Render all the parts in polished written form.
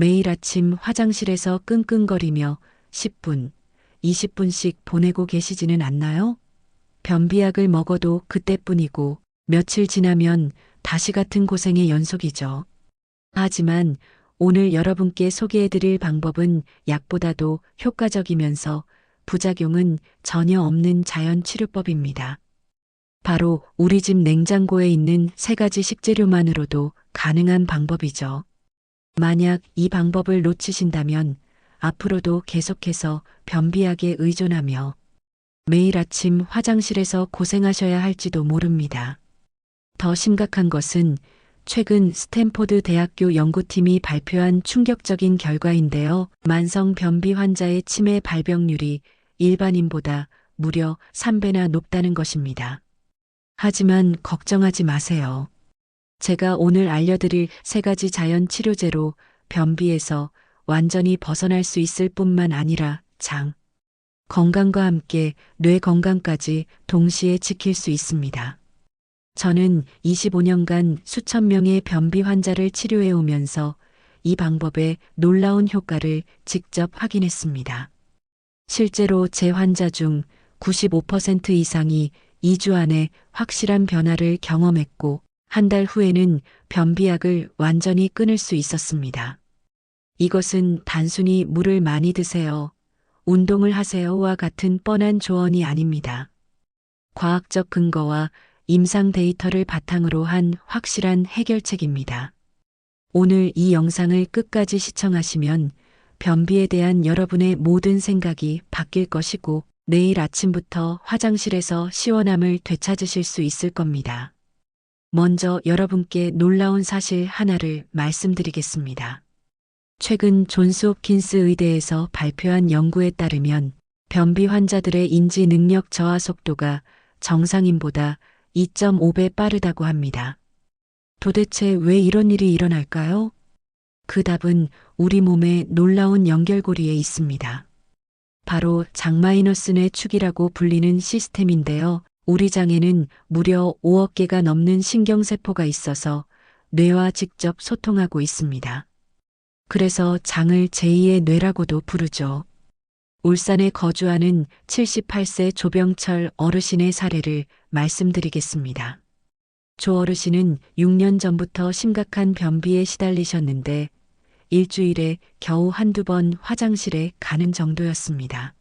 매일 아침 화장실에서 끙끙거리며 10분, 20분씩 보내고 계시지는 않나요? 변비약을 먹어도 그때뿐이고 며칠 지나면 다시 같은 고생의 연속이죠. 하지만 오늘 여러분께 소개해드릴 방법은 약보다도 효과적이면서 부작용은 전혀 없는 자연 치료법입니다. 바로 우리 집 냉장고에 있는 3가지 식재료만으로도 가능한 방법이죠. 만약 이 방법을 놓치신다면 앞으로도 계속해서 변비약에 의존하며 매일 아침 화장실에서 고생하셔야 할지도 모릅니다. 더 심각한 것은 최근 스탠포드 대학교 연구팀이 발표한 충격적인 결과인데요. 만성 변비 환자의 치매 발병률이 일반인보다 무려 3배나 높다는 것입니다. 하지만 걱정하지 마세요. 제가 오늘 알려드릴 3가지 자연 치료제로 변비에서 완전히 벗어날 수 있을 뿐만 아니라 장 건강과 함께 뇌 건강까지 동시에 지킬 수 있습니다. 저는 25년간 수천 명의 변비 환자를 치료해 오면서 이 방법의 놀라운 효과를 직접 확인했습니다. 실제로 제 환자 중 95% 이상이 2주 안에 확실한 변화를 경험했고 한 달 후에는 변비약을 완전히 끊을 수 있었습니다. 이것은 단순히 물을 많이 드세요, 운동을 하세요와 같은 뻔한 조언이 아닙니다. 과학적 근거와 임상 데이터를 바탕으로 한 확실한 해결책입니다. 오늘 이 영상을 끝까지 시청하시면 변비에 대한 여러분의 모든 생각이 바뀔 것이고 내일 아침부터 화장실에서 시원함을 되찾으실 수 있을 겁니다. 먼저 여러분께 놀라운 사실 하나를 말씀드리겠습니다. 최근 존스 홉킨스 의대에서 발표한 연구에 따르면 변비 환자들의 인지 능력 저하 속도가 정상인보다 2.5배 빠르다고 합니다. 도대체 왜 이런 일이 일어날까요? 그 답은 우리 몸의 놀라운 연결고리에 있습니다. 바로 장마이너스뇌 축이라고 불리는 시스템인데요. 우리 장에는 무려 5억 개가 넘는 신경세포가 있어서 뇌와 직접 소통하고 있습니다. 그래서 장을 제2의 뇌라고도 부르죠. 울산에 거주하는 78세 조병철 어르신의 사례를 말씀드리겠습니다. 조 어르신은 6년 전부터 심각한 변비에 시달리셨는데 일주일에 겨우 한두 번 화장실에 가는 정도였습니다.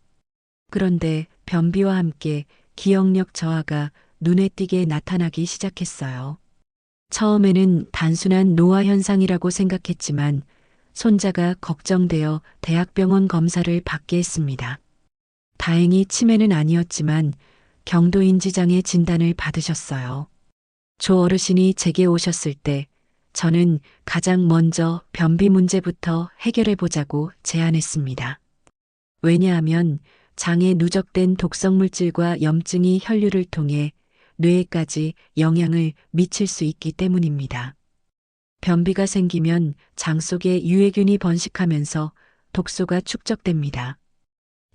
그런데 변비와 함께 기억력 저하가 눈에 띄게 나타나기 시작했어요. 처음에는 단순한 노화 현상이라고 생각했지만 손자가 걱정되어 대학병원 검사를 받게 했습니다. 다행히 치매는 아니었지만 경도인지장애 진단을 받으셨어요. 조 어르신이 제게 오셨을 때 저는 가장 먼저 변비 문제부터 해결해 보자고 제안했습니다. 왜냐하면 장에 누적된 독성물질과 염증이 혈류를 통해 뇌에까지 영향을 미칠 수 있기 때문입니다. 변비가 생기면 장 속에 유해균이 번식하면서 독소가 축적됩니다.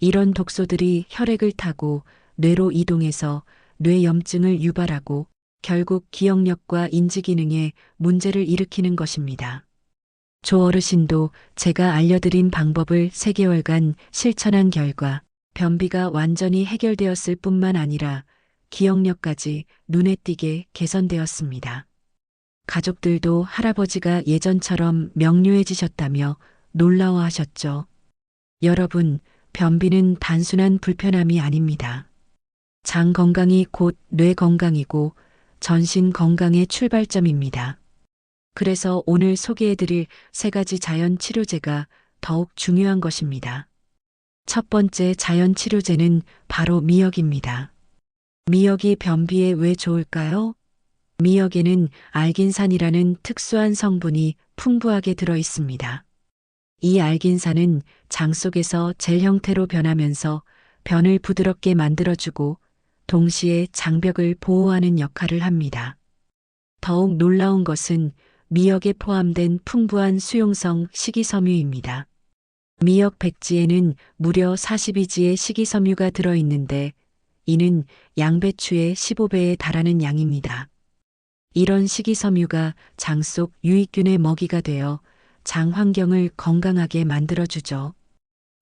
이런 독소들이 혈액을 타고 뇌로 이동해서 뇌염증을 유발하고 결국 기억력과 인지기능에 문제를 일으키는 것입니다. 조 어르신도 제가 알려드린 방법을 3개월간 실천한 결과 변비가 완전히 해결되었을 뿐만 아니라 기억력까지 눈에 띄게 개선되었습니다. 가족들도 할아버지가 예전처럼 명료해지셨다며 놀라워하셨죠. 여러분, 변비는 단순한 불편함이 아닙니다. 장 건강이 곧 뇌 건강이고 전신 건강의 출발점입니다. 그래서 오늘 소개해드릴 3가지 자연 치료제가 더욱 중요한 것입니다. 첫 번째 자연 치료제는 바로 미역입니다. 미역이 변비에 왜 좋을까요? 미역에는 알긴산이라는 특수한 성분이 풍부하게 들어 있습니다. 이 알긴산은 장 속에서 젤 형태로 변하면서 변을 부드럽게 만들어주고 동시에 장벽을 보호하는 역할을 합니다. 더욱 놀라운 것은 미역에 포함된 풍부한 수용성 식이섬유입니다. 미역 백지에는 무려 42지의 식이섬유가 들어있는데 이는 양배추의 15배에 달하는 양입니다. 이런 식이섬유가 장 속 유익균의 먹이가 되어 장 환경을 건강하게 만들어주죠.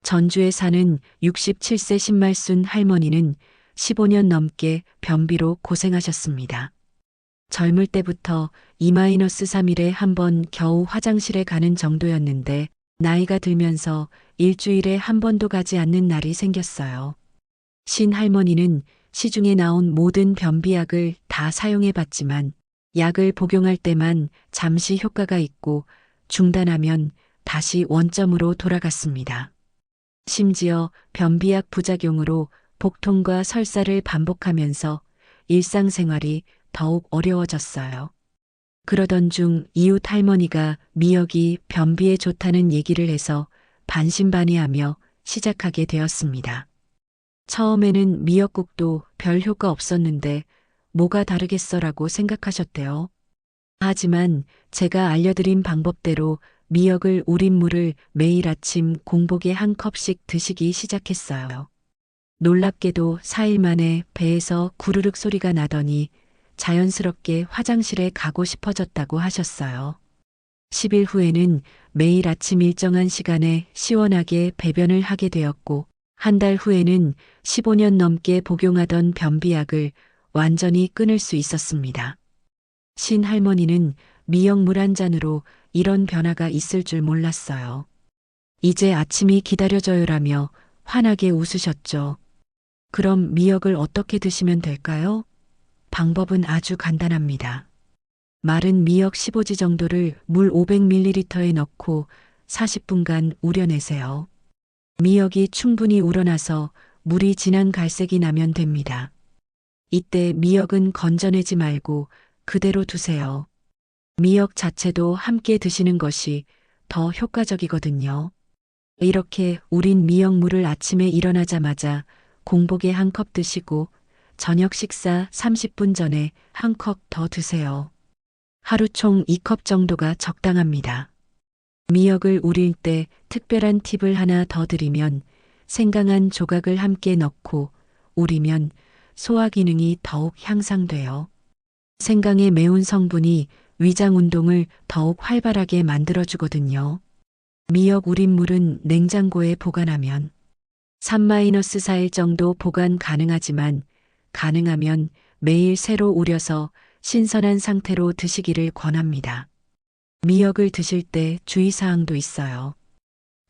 전주에 사는 67세 신말순 할머니는 15년 넘게 변비로 고생하셨습니다. 젊을 때부터 2-3일에 한 번 겨우 화장실에 가는 정도였는데 나이가 들면서 일주일에 한 번도 가지 않는 날이 생겼어요. 신할머니는 시중에 나온 모든 변비약을 다 사용해 봤지만 약을 복용할 때만 잠시 효과가 있고 중단하면 다시 원점으로 돌아갔습니다. 심지어 변비약 부작용으로 복통과 설사를 반복하면서 일상생활이 더욱 어려워졌어요. 그러던 중 이웃 할머니가 미역이 변비에 좋다는 얘기를 해서 반신반의하며 시작하게 되었습니다. 처음에는 미역국도 별 효과 없었는데 뭐가 다르겠어라고 생각하셨대요. 하지만 제가 알려드린 방법대로 미역을 우린 물을 매일 아침 공복에 한 컵씩 드시기 시작했어요. 놀랍게도 4일 만에 배에서 구르륵 소리가 나더니 자연스럽게 화장실에 가고 싶어졌다고 하셨어요. 10일 후에는 매일 아침 일정한 시간에 시원하게 배변을 하게 되었고, 한 달 후에는 15년 넘게 복용하던 변비약을 완전히 끊을 수 있었습니다. 신할머니는 미역물 한 잔으로 이런 변화가 있을 줄 몰랐어요. 이제 아침이 기다려져요라며 환하게 웃으셨죠. 그럼 미역을 어떻게 드시면 될까요? 방법은 아주 간단합니다. 마른 미역 15지 정도를 물 500ml에 넣고 40분간 우려내세요. 미역이 충분히 우러나서 물이 진한 갈색이 나면 됩니다. 이때 미역은 건져내지 말고 그대로 두세요. 미역 자체도 함께 드시는 것이 더 효과적이거든요. 이렇게 우린 미역물을 아침에 일어나자마자 공복에 한 컵 드시고 저녁 식사 30분 전에 한 컵 더 드세요. 하루 총 2컵 정도가 적당합니다. 미역을 우릴 때 특별한 팁을 하나 더 드리면 생강한 조각을 함께 넣고 우리면 소화 기능이 더욱 향상돼요. 생강의 매운 성분이 위장 운동을 더욱 활발하게 만들어주거든요. 미역 우린 물은 냉장고에 보관하면 3-4일 정도 보관 가능하지만 가능하면 매일 새로 우려서 신선한 상태로 드시기를 권합니다. 미역을 드실 때 주의사항도 있어요.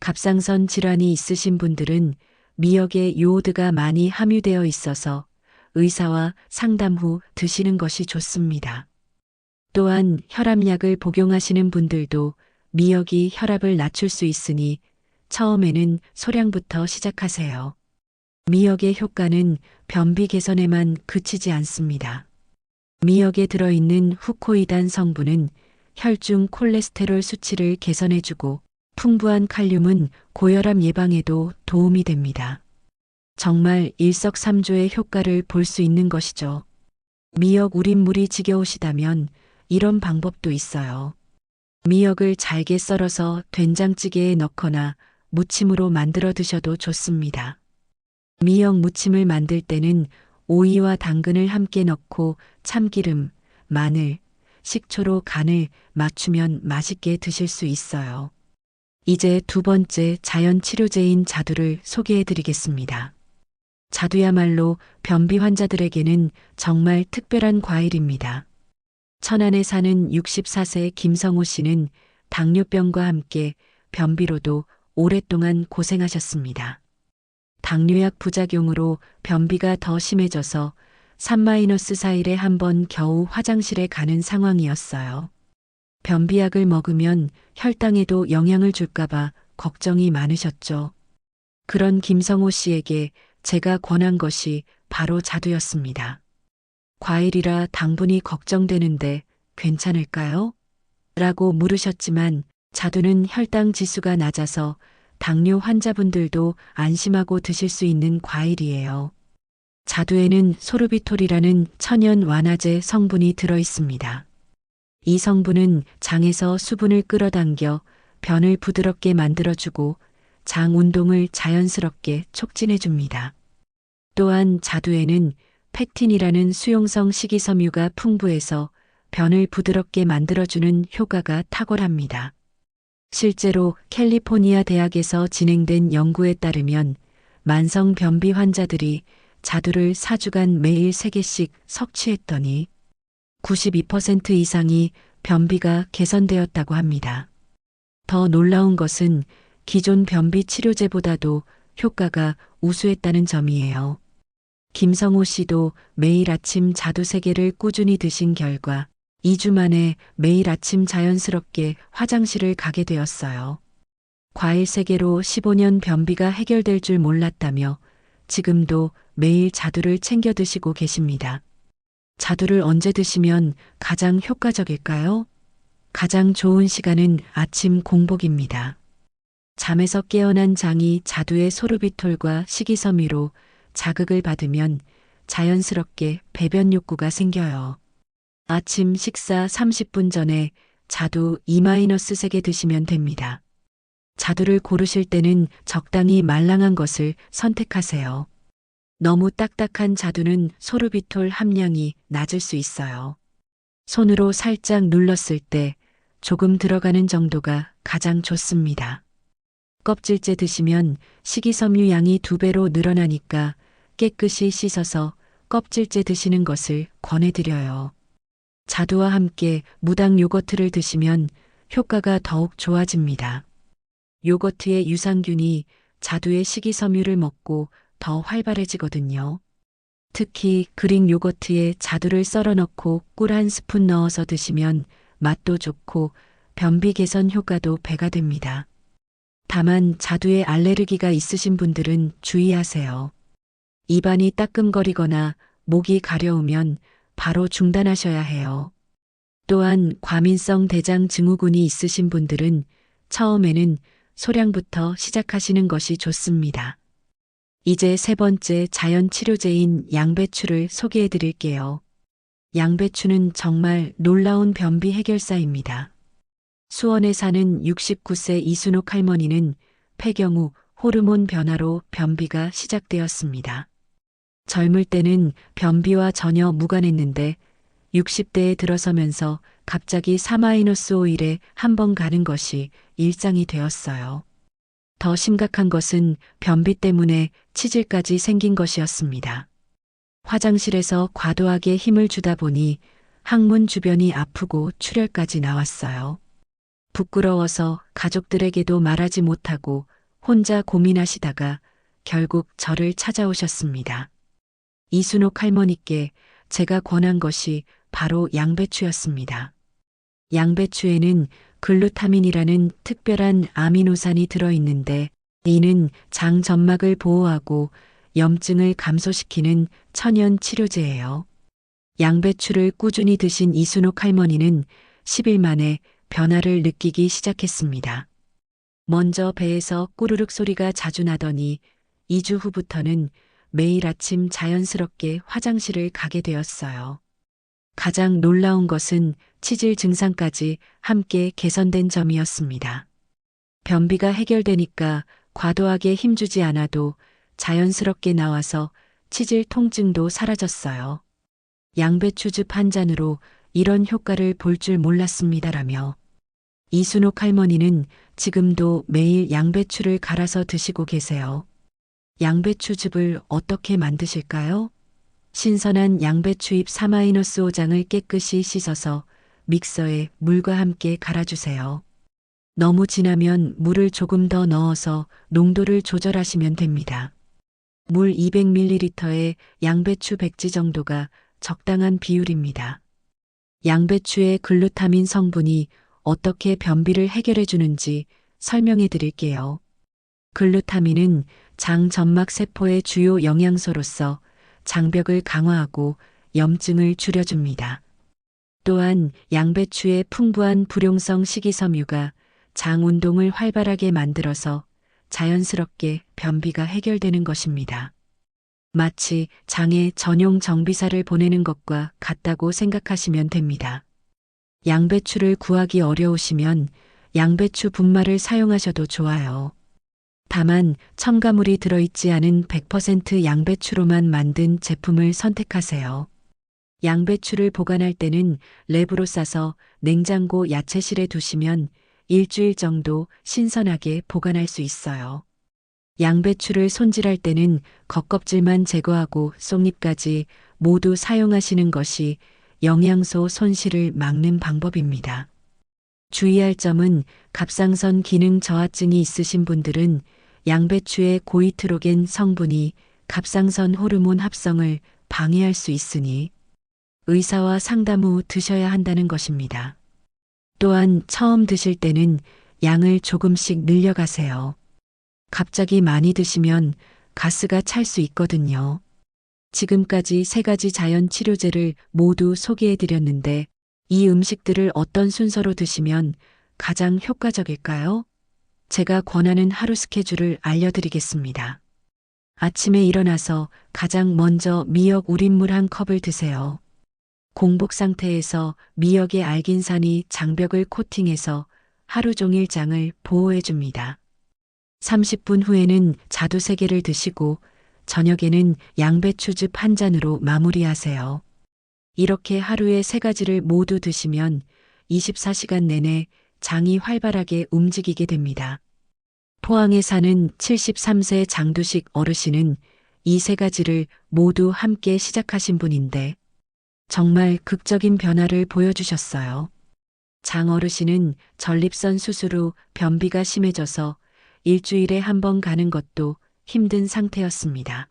갑상선 질환이 있으신 분들은 미역에 요오드가 많이 함유되어 있어서 의사와 상담 후 드시는 것이 좋습니다. 또한 혈압약을 복용하시는 분들도 미역이 혈압을 낮출 수 있으니 처음에는 소량부터 시작하세요. 미역의 효과는 변비 개선에만 그치지 않습니다. 미역에 들어있는 후코이단 성분은 혈중 콜레스테롤 수치를 개선해주고 풍부한 칼륨은 고혈압 예방에도 도움이 됩니다. 정말 일석삼조의 효과를 볼 수 있는 것이죠. 미역 우린 물이 지겨우시다면 이런 방법도 있어요. 미역을 잘게 썰어서 된장찌개에 넣거나 무침으로 만들어 드셔도 좋습니다. 미역 무침을 만들 때는 오이와 당근을 함께 넣고 참기름, 마늘, 식초로 간을 맞추면 맛있게 드실 수 있어요. 이제 두 번째 자연 치료제인 자두를 소개해 드리겠습니다. 자두야말로 변비 환자들에게는 정말 특별한 과일입니다. 천안에 사는 64세 김성호 씨는 당뇨병과 함께 변비로도 오랫동안 고생하셨습니다. 당뇨약 부작용으로 변비가 더 심해져서 3-4일에 한 번 겨우 화장실에 가는 상황이었어요. 변비약을 먹으면 혈당에도 영향을 줄까봐 걱정이 많으셨죠. 그런 김성호 씨에게 제가 권한 것이 바로 자두였습니다. 과일이라 당분이 걱정되는데 괜찮을까요? 라고 물으셨지만 자두는 혈당 지수가 낮아서 당뇨 환자분들도 안심하고 드실 수 있는 과일이에요. 자두에는 소르비톨이라는 천연 완화제 성분이 들어 있습니다. 이 성분은 장에서 수분을 끌어당겨 변을 부드럽게 만들어주고 장 운동을 자연스럽게 촉진해줍니다. 또한 자두에는 팩틴이라는 수용성 식이섬유가 풍부해서 변을 부드럽게 만들어주는 효과가 탁월합니다. 실제로 캘리포니아 대학에서 진행된 연구에 따르면 만성 변비 환자들이 자두를 4주간 매일 3개씩 섭취했더니 92% 이상이 변비가 개선되었다고 합니다. 더 놀라운 것은 기존 변비 치료제보다도 효과가 우수했다는 점이에요. 김성호 씨도 매일 아침 자두 3개를 꾸준히 드신 결과 2주 만에 매일 아침 자연스럽게 화장실을 가게 되었어요. 과일 3개로 15년 변비가 해결될 줄 몰랐다며 지금도 매일 자두를 챙겨 드시고 계십니다. 자두를 언제 드시면 가장 효과적일까요? 가장 좋은 시간은 아침 공복입니다. 잠에서 깨어난 장이 자두의 소르비톨과 식이섬유로 자극을 받으면 자연스럽게 배변 욕구가 생겨요. 아침 식사 30분 전에 자두 2-3개 드시면 됩니다. 자두를 고르실 때는 적당히 말랑한 것을 선택하세요. 너무 딱딱한 자두는 소르비톨 함량이 낮을 수 있어요. 손으로 살짝 눌렀을 때 조금 들어가는 정도가 가장 좋습니다. 껍질째 드시면 식이섬유 양이 2배로 늘어나니까 깨끗이 씻어서 껍질째 드시는 것을 권해드려요. 자두와 함께 무당 요거트를 드시면 효과가 더욱 좋아집니다. 요거트의 유산균이 자두의 식이섬유를 먹고 더 활발해지거든요. 특히 그릭 요거트에 자두를 썰어 넣고 꿀 1스푼 넣어서 드시면 맛도 좋고 변비 개선 효과도 배가 됩니다. 다만 자두에 알레르기가 있으신 분들은 주의하세요. 입안이 따끔거리거나 목이 가려우면 바로 중단하셔야 해요. 또한 과민성 대장 증후군이 있으신 분들은 처음에는 소량부터 시작하시는 것이 좋습니다. 이제 3번째 자연 치료제인 양배추를 소개해 드릴게요. 양배추는 정말 놀라운 변비 해결사입니다. 수원에 사는 69세 이순옥 할머니는 폐경 후 호르몬 변화로 변비가 시작되었습니다. 젊을 때는 변비와 전혀 무관했는데 60대에 들어서면서 갑자기 4-5일에 한 번 가는 것이 일상이 되었어요. 더 심각한 것은 변비 때문에 치질까지 생긴 것이었습니다. 화장실에서 과도하게 힘을 주다 보니 항문 주변이 아프고 출혈까지 나왔어요. 부끄러워서 가족들에게도 말하지 못하고 혼자 고민하시다가 결국 저를 찾아오셨습니다. 이순옥 할머니께 제가 권한 것이 바로 양배추였습니다. 양배추에는 글루타민이라는 특별한 아미노산이 들어있는데 이는 장 점막을 보호하고 염증을 감소시키는 천연 치료제예요. 양배추를 꾸준히 드신 이순옥 할머니는 10일 만에 변화를 느끼기 시작했습니다. 먼저 배에서 꾸르륵 소리가 자주 나더니 2주 후부터는 매일 아침 자연스럽게 화장실을 가게 되었어요. 가장 놀라운 것은 치질 증상까지 함께 개선된 점이었습니다. 변비가 해결되니까 과도하게 힘주지 않아도 자연스럽게 나와서 치질 통증도 사라졌어요. 양배추즙 한 잔으로 이런 효과를 볼 줄 몰랐습니다라며 이순옥 할머니는 지금도 매일 양배추를 갈아서 드시고 계세요. 양배추즙을 어떻게 만드실까요? 신선한 양배추잎 4-5장을 깨끗이 씻어서 믹서에 물과 함께 갈아주세요. 너무 진하면 물을 조금 더 넣어서 농도를 조절하시면 됩니다. 물 200ml에 양배추 백지 정도가 적당한 비율입니다. 양배추의 글루타민 성분이 어떻게 변비를 해결해 주는지 설명해 드릴게요. 글루타민은 장 점막 세포의 주요 영양소로서 장벽을 강화하고 염증을 줄여줍니다. 또한 양배추의 풍부한 불용성 식이섬유가 장 운동을 활발하게 만들어서 자연스럽게 변비가 해결되는 것입니다. 마치 장에 전용 정비사를 보내는 것과 같다고 생각하시면 됩니다. 양배추를 구하기 어려우시면 양배추 분말을 사용하셔도 좋아요. 다만 첨가물이 들어있지 않은 100% 양배추로만 만든 제품을 선택하세요. 양배추를 보관할 때는 랩으로 싸서 냉장고 야채실에 두시면 일주일 정도 신선하게 보관할 수 있어요. 양배추를 손질할 때는 겉껍질만 제거하고 속잎까지 모두 사용하시는 것이 영양소 손실을 막는 방법입니다. 주의할 점은 갑상선 기능 저하증이 있으신 분들은 양배추의 고이트로겐 성분이 갑상선 호르몬 합성을 방해할 수 있으니 의사와 상담 후 드셔야 한다는 것입니다. 또한 처음 드실 때는 양을 조금씩 늘려가세요. 갑자기 많이 드시면 가스가 찰 수 있거든요. 지금까지 3가지 자연 치료제를 모두 소개해 드렸는데 이 음식들을 어떤 순서로 드시면 가장 효과적일까요? 제가 권하는 하루 스케줄을 알려드리겠습니다. 아침에 일어나서 가장 먼저 미역 우린물 1컵을 드세요. 공복 상태에서 미역의 알긴산이 장벽을 코팅해서 하루 종일 장을 보호해 줍니다. 30분 후에는 자두 3개를 드시고 저녁에는 양배추즙 1잔으로 마무리하세요. 이렇게 하루에 3가지를 모두 드시면 24시간 내내 장이 활발하게 움직이게 됩니다. 포항에 사는 73세 장두식 어르신은 이 3가지를 모두 함께 시작하신 분인데 정말 극적인 변화를 보여주셨어요. 장 어르신은 전립선 수술 후 변비가 심해져서 일주일에 1번 가는 것도 힘든 상태였습니다.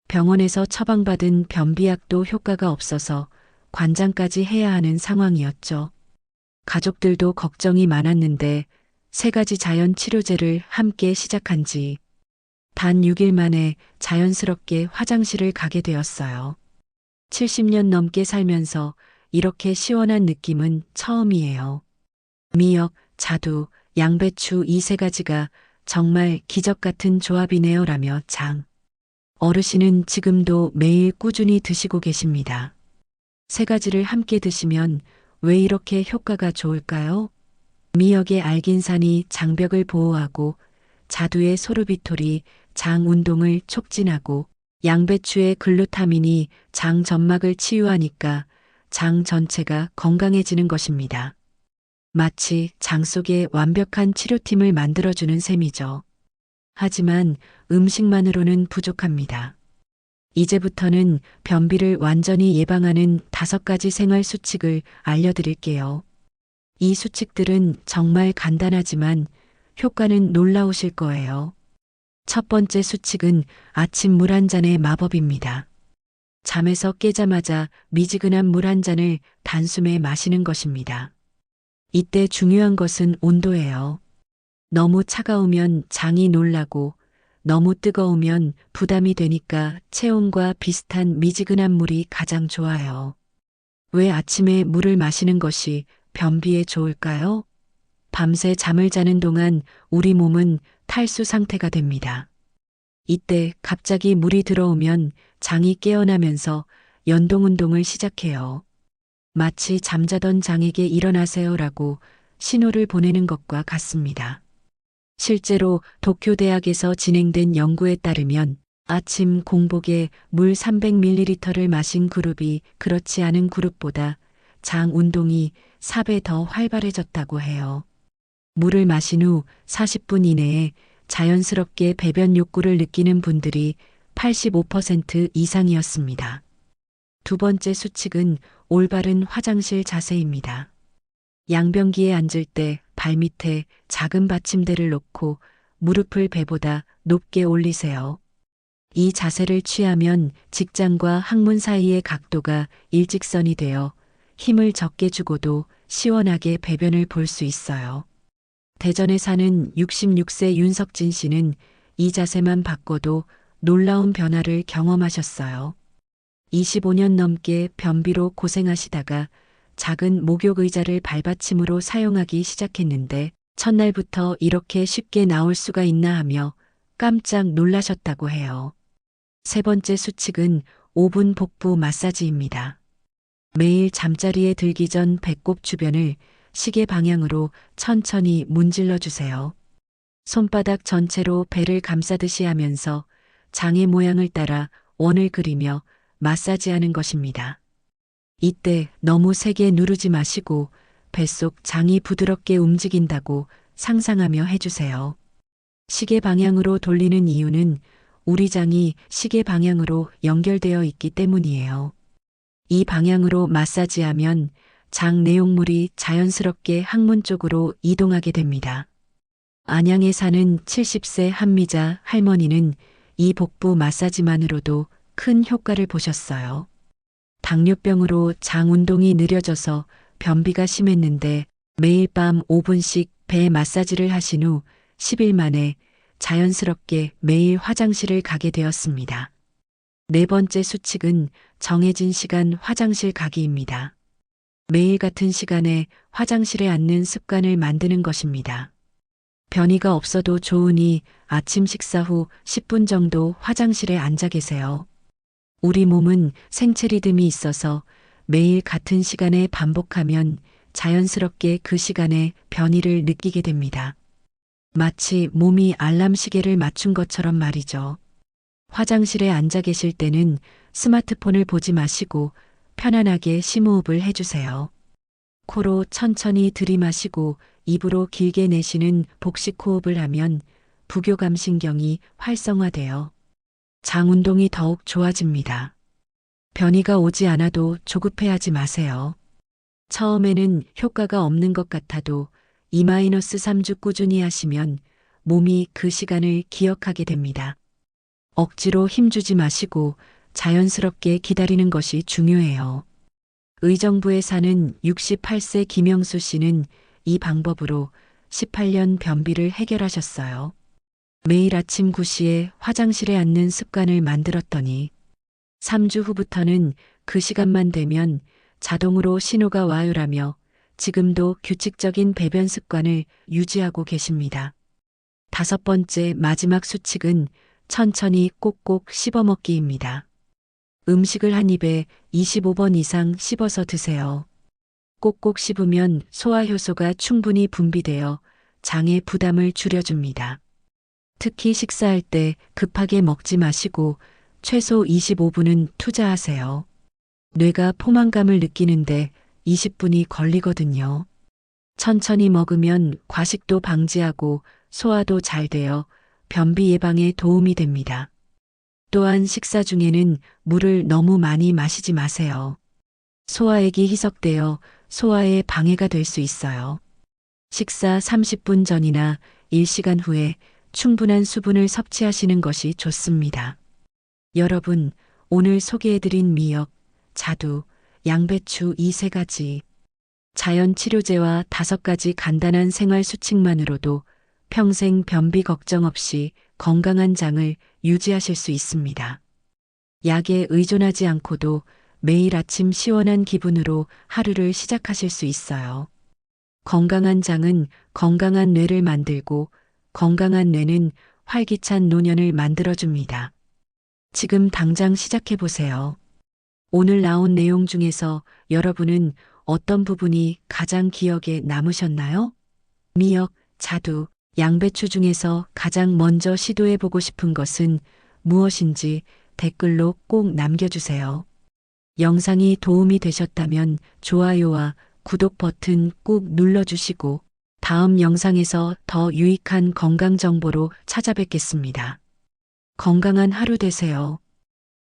병원에서 처방받은 변비약도 효과가 없어서 관장까지 해야 하는 상황이었죠. 가족들도 걱정이 많았는데 3가지 자연 치료제를 함께 시작한 지 단 6일 만에 자연스럽게 화장실을 가게 되었어요. 70년 넘게 살면서 이렇게 시원한 느낌은 처음이에요. 미역, 자두, 양배추 이 3가지가 정말 기적 같은 조합이네요 라며 장 어르신은 지금도 매일 꾸준히 드시고 계십니다. 3가지를 함께 드시면 왜 이렇게 효과가 좋을까요? 미역의 알긴산이 장벽을 보호하고 자두의 소르비톨이 장 운동을 촉진하고 양배추의 글루타민이 장 점막을 치유하니까 장 전체가 건강해지는 것입니다. 마치 장 속에 완벽한 치료팀을 만들어주는 셈이죠. 하지만 음식만으로는 부족합니다. 이제부터는 변비를 완전히 예방하는 5가지 생활 수칙을 알려드릴게요. 이 수칙들은 정말 간단하지만 효과는 놀라우실 거예요. 첫 번째 수칙은 아침 물 1잔의 마법입니다. 잠에서 깨자마자 미지근한 물 1잔을 단숨에 마시는 것입니다. 이때 중요한 것은 온도예요. 너무 차가우면 장이 놀라고 너무 뜨거우면 부담이 되니까 체온과 비슷한 미지근한 물이 가장 좋아요. 왜 아침에 물을 마시는 것이 변비에 좋을까요? 밤새 잠을 자는 동안 우리 몸은 탈수 상태가 됩니다. 이때 갑자기 물이 들어오면 장이 깨어나면서 연동운동을 시작해요. 마치 잠자던 장에게 일어나세요라고 신호를 보내는 것과 같습니다. 실제로 도쿄대학에서 진행된 연구에 따르면 아침 공복에 물 300ml를 마신 그룹이 그렇지 않은 그룹보다 장 운동이 4배 더 활발해졌다고 해요. 물을 마신 후 40분 이내에 자연스럽게 배변 욕구를 느끼는 분들이 85% 이상이었습니다. 두 번째 수칙은 올바른 화장실 자세입니다. 양변기에 앉을 때 발밑에 작은 받침대를 놓고 무릎을 배보다 높게 올리세요. 이 자세를 취하면 직장과 항문 사이의 각도가 일직선이 되어 힘을 적게 주고도 시원하게 배변을 볼 수 있어요. 대전에 사는 66세 윤석진 씨는 이 자세만 바꿔도 놀라운 변화를 경험하셨어요. 25년 넘게 변비로 고생하시다가 작은 목욕 의자를 발받침으로 사용하기 시작했는데 첫날부터 이렇게 쉽게 나올 수가 있나 하며 깜짝 놀라셨다고 해요. 세 번째 수칙은 5분 복부 마사지입니다. 매일 잠자리에 들기 전 배꼽 주변을 시계 방향으로 천천히 문질러 주세요. 손바닥 전체로 배를 감싸듯이 하면서 장의 모양을 따라 원을 그리며 마사지하는 것입니다. 이때 너무 세게 누르지 마시고 뱃속 장이 부드럽게 움직인다고 상상하며 해주세요. 시계 방향으로 돌리는 이유는 우리 장이 시계 방향으로 연결되어 있기 때문이에요. 이 방향으로 마사지하면 장 내용물이 자연스럽게 항문 쪽으로 이동하게 됩니다. 안양에 사는 70세 한미자 할머니는 이 복부 마사지만으로도 큰 효과를 보셨어요. 당뇨병으로 장 운동이 느려져서 변비가 심했는데 매일 밤 5분씩 배 마사지를 하신 후 10일 만에 자연스럽게 매일 화장실을 가게 되었습니다. 네 번째 수칙은 정해진 시간 화장실 가기입니다. 매일 같은 시간에 화장실에 앉는 습관을 만드는 것입니다. 변이가 없어도 좋으니 아침 식사 후 10분 정도 화장실에 앉아 계세요. 우리 몸은 생체 리듬이 있어서 매일 같은 시간에 반복하면 자연스럽게 그 시간에 변이를 느끼게 됩니다. 마치 몸이 알람 시계를 맞춘 것처럼 말이죠. 화장실에 앉아 계실 때는 스마트폰을 보지 마시고 편안하게 심호흡을 해주세요. 코로 천천히 들이마시고 입으로 길게 내쉬는 복식 호흡을 하면 부교감신경이 활성화되어 장 운동이 더욱 좋아집니다. 변이가 오지 않아도 조급해하지 마세요. 처음에는 효과가 없는 것 같아도 2-3주 꾸준히 하시면 몸이 그 시간을 기억하게 됩니다. 억지로 힘주지 마시고 자연스럽게 기다리는 것이 중요해요. 의정부에 사는 68세 김영수 씨는 이 방법으로 18년 변비를 해결하셨어요. 매일 아침 9시에 화장실에 앉는 습관을 만들었더니 3주 후부터는 그 시간만 되면 자동으로 신호가 와요라며 지금도 규칙적인 배변 습관을 유지하고 계십니다. 다섯 번째 마지막 수칙은 천천히 꼭꼭 씹어 먹기입니다. 음식을 한 입에 25번 이상 씹어서 드세요. 꼭꼭 씹으면 소화 효소가 충분히 분비되어 장의 부담을 줄여줍니다. 특히 식사할 때 급하게 먹지 마시고 최소 25분은 투자하세요. 뇌가 포만감을 느끼는데 20분이 걸리거든요. 천천히 먹으면 과식도 방지하고 소화도 잘 되어 변비 예방에 도움이 됩니다. 또한 식사 중에는 물을 너무 많이 마시지 마세요. 소화액이 희석되어 소화에 방해가 될 수 있어요. 식사 30분 전이나 1시간 후에 충분한 수분을 섭취하시는 것이 좋습니다. 여러분, 오늘 소개해드린 미역, 자두, 양배추 이 세 가지 자연 치료제와 5가지 간단한 생활 수칙만으로도 평생 변비 걱정 없이 건강한 장을 유지하실 수 있습니다. 약에 의존하지 않고도 매일 아침 시원한 기분으로 하루를 시작하실 수 있어요. 건강한 장은 건강한 뇌를 만들고 건강한 뇌는 활기찬 노년을 만들어줍니다. 지금 당장 시작해보세요. 오늘 나온 내용 중에서 여러분은 어떤 부분이 가장 기억에 남으셨나요? 미역, 자두, 양배추 중에서 가장 먼저 시도해보고 싶은 것은 무엇인지 댓글로 꼭 남겨주세요. 영상이 도움이 되셨다면 좋아요와 구독 버튼 꾹 눌러주시고 다음 영상에서 더 유익한 건강 정보로 찾아뵙겠습니다. 건강한 하루 되세요.